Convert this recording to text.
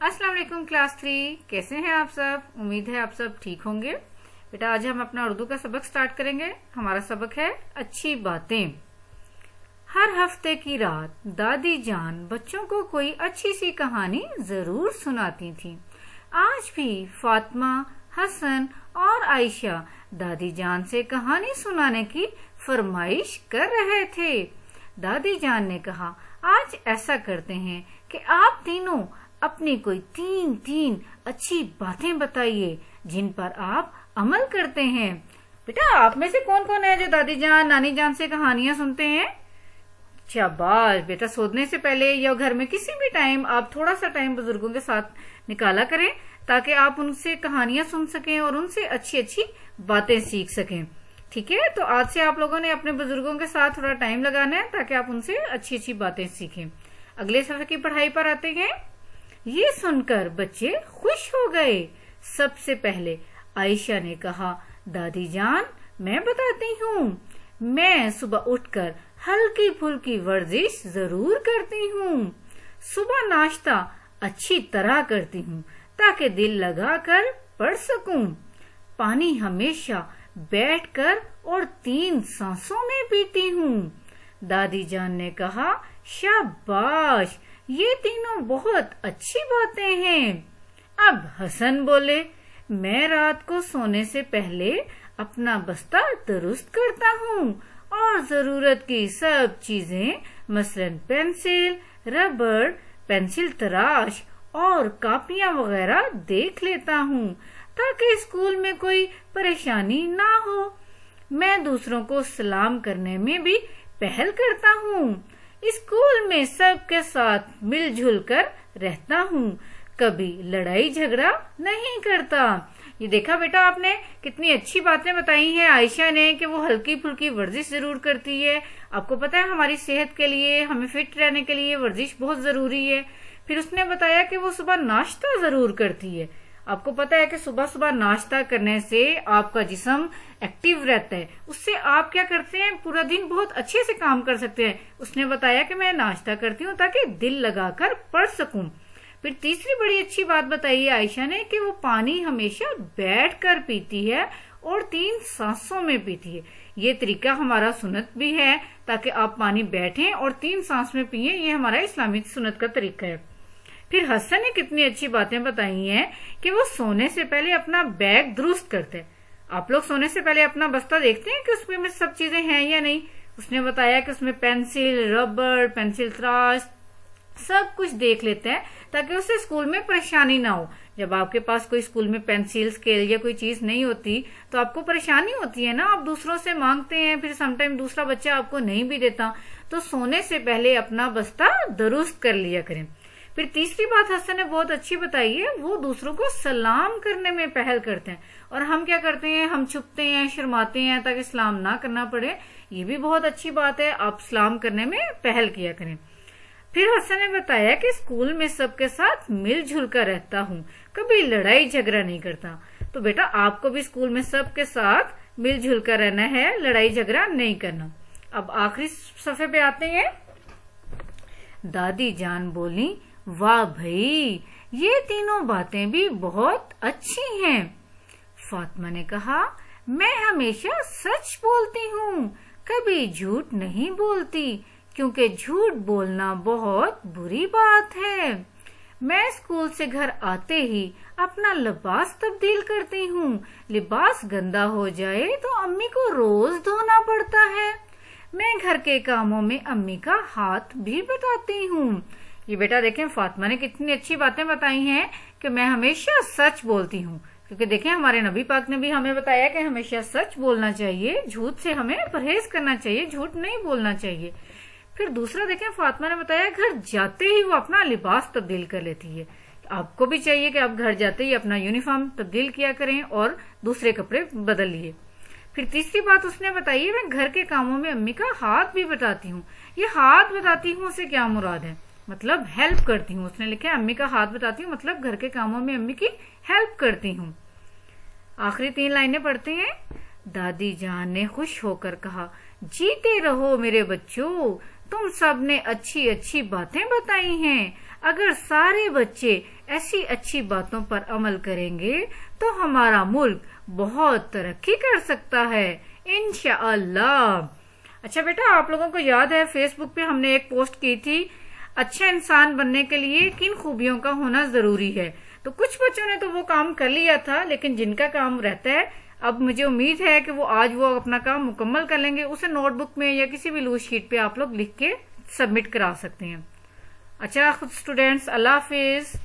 अस्सलाम वालेकुम क्लास 3। कैसे हैं आप सब? उम्मीद है आप सब ठीक होंगे। बेटा आज हम अपना उर्दू का सबक स्टार्ट करेंगे। हमारा सबक है अच्छी बातें। हर हफ्ते की रात दादी जान बच्चों को कोई अच्छी सी कहानी जरूर सुनाती थी। आज भी फातिमा, हसन और आयशा दादी जान से कहानी सुनाने की फरमाइश कर रहे थे। दादी जान ने कहा, आज ऐसा करते हैं कि आप तीनों अपनी कोई तीन अच्छी बातें बताइए जिन पर आप अमल करते हैं। बेटा आप में से कौन कौन है जो दादी जान, नानी जान से कहानियां सुनते हैं? शाबाश बेटा, सोने से पहले या घर में किसी भी टाइम आप थोड़ा सा टाइम बुजुर्गों के साथ निकाला करें ताकि आप उनसे कहानियां सुन सकें और उनसे अच्छी अच्छी बातें सीख सकें। ठीक है, तो आज से आप लोगों ने अपने बुजुर्गों के साथ थोड़ा टाइम लगाना है ताकि आप उनसे अच्छी अच्छी बातें सीखें। अगले सफे की पढ़ाई पर आते हैं। ये सुनकर बच्चे खुश हो गए। सबसे पहले आयशा ने कहा, दादी जान मैं बताती हूँ, मैं सुबह उठकर हल्की फुल्की वर्जिश जरूर करती हूँ। सुबह नाश्ता अच्छी तरह करती हूँ ताकि दिल लगाकर पढ़ सकूं। पानी हमेशा बैठकर और 3 सांसों में पीती हूँ। दादी जान ने कहा, शाबाश, ये तीनों बहुत अच्छी बातें हैं। अब हसन बोले, मैं रात को सोने से पहले अपना बस्ता दुरुस्त करता हूँ और जरूरत की सब चीजें मसलन पेंसिल, रबड़, पेंसिल तराश और कापियां वगैरह देख लेता हूँ ताकि स्कूल में कोई परेशानी ना हो। मैं दूसरों को सलाम करने में भी पहल करता हूँ। स्कूल में सबके साथ मिलजुल कर रहता हूँ, कभी लड़ाई झगड़ा नहीं करता। ये देखा बेटा आपने, कितनी अच्छी बातें बताई हैं आयशा ने कि वो हल्की फुल्की वर्जिश जरूर करती है। आपको पता है हमारी सेहत के लिए, हमें फिट रहने के लिए वर्जिश बहुत जरूरी है। फिर उसने बताया कि वो सुबह नाश्ता जरूर करती है। आपको पता है कि सुबह सुबह नाश्ता करने से आपका जिस्म एक्टिव रहता है, उससे आप क्या करते हैं, पूरा दिन बहुत अच्छे से काम कर सकते हैं। उसने बताया कि मैं नाश्ता करती हूँ ताकि दिल लगाकर पढ़ सकूं। फिर तीसरी बड़ी अच्छी बात बताई है आयशा ने कि वो पानी हमेशा बैठकर पीती है और 3 सांसों में पीती है। ये तरीका हमारा सुन्नत भी है ताकि आप पानी बैठें और 3 सांस में पिए। ये हमारा इस्लामी सुन्नत का तरीका है। फिर हसन ने कितनी अच्छी बातें बताई हैं कि वो सोने से पहले अपना बैग दुरुस्त करते हैं। आप लोग सोने से पहले अपना बस्ता देखते हैं कि उसमें में सब चीजें हैं या नहीं। उसने बताया कि उसमें पेंसिल, रबड़, पेंसिल त्रास सब कुछ देख लेते हैं ताकि उससे स्कूल में परेशानी ना हो। जब आपके पास कोई स्कूल में पेंसिल, स्केल या कोई चीज नहीं होती तो आपको परेशानी होती है ना, आप दूसरों से मांगते हैं, फिर समटाइम दूसरा बच्चा आपको नहीं भी देता। तो सोने से पहले अपना बस्ता दुरुस्त कर लिया करें। फिर तीसरी बात हसन ने बहुत अच्छी बताई है, वो दूसरों को सलाम करने में पहल करते हैं। और हम क्या करते हैं, हम छुपते हैं, शर्माते हैं ताकि सलाम ना करना पड़े। ये भी बहुत अच्छी बात है, आप सलाम करने में पहल किया करें। फिर हसन ने बताया कि स्कूल में सबके साथ मिलजुल कर रहता हूँ, कभी लड़ाई झगड़ा नहीं करता। तो बेटा आपको भी स्कूल में सबके साथ मिलजुल कर रहना है, लड़ाई झगड़ा नहीं करना। अब आखिरी सफे पे आते हैं। दादी जान बोली, वाह भाई, ये तीनों बातें भी बहुत अच्छी हैं। फातिमा ने कहा, मैं हमेशा सच बोलती हूँ, कभी झूठ नहीं बोलती क्योंकि झूठ बोलना बहुत बुरी बात है। मैं स्कूल से घर आते ही अपना लिबास तब्दील करती हूँ। लिबास गंदा हो जाए तो अम्मी को रोज धोना पड़ता है। मैं घर के कामों में अम्मी का हाथ भी बटाती हूँ। ये बेटा देखें फातिमा ने कितनी अच्छी बातें बताई हैं कि मैं हमेशा सच बोलती हूँ, क्योंकि देखें हमारे नबी पाक ने भी हमें बताया कि हमेशा सच बोलना चाहिए, झूठ से हमें परहेज करना चाहिए, झूठ नहीं बोलना चाहिए। फिर दूसरा देखें फातिमा ने बताया घर जाते ही वो अपना लिबास तब्दील कर लेती है। आपको भी चाहिए कि आप घर जाते ही अपना यूनिफॉर्म तब्दील किया करें और दूसरे कपड़े बदल लिए। फिर तीसरी बात उसने बताई है, मैं घर के कामों में अम्मी का हाथ भी बटाती हूँ। ये हाथ बताती हूँ से क्या मुराद है, मतलब हेल्प करती हूँ। उसने लिखा है अम्मी का हाथ बताती हूँ मतलब घर के कामों में अम्मी की हेल्प करती हूँ। आखिरी 3 लाइनें पढ़ते हैं। दादी जान ने खुश होकर कहा, जीते रहो मेरे बच्चों, तुम सब ने अच्छी अच्छी बातें बताई हैं। اگر سارے بچے ایسی اچھی باتوں پر عمل کریں گے تو ہمارا ملک بہت ترقی کر سکتا ہے انشاءاللہ۔ اچھا بیٹا، آپ لوگوں کو یاد ہے فیس بک پہ ہم نے ایک پوسٹ کی تھی، اچھا انسان بننے کے لیے کن خوبیوں کا ہونا ضروری ہے؟ تو کچھ بچوں نے تو وہ کام کر لیا تھا، لیکن جن کا کام رہتا ہے اب مجھے امید ہے کہ وہ آج وہ اپنا کام مکمل کر لیں گے۔ اسے نوٹ بک میں یا کسی بھی لوز شیٹ پہ آپ لوگ لکھ کے سبمٹ کرا سکتے ہیں۔ اچھا خود اسٹوڈینٹس، اللہ حافظ۔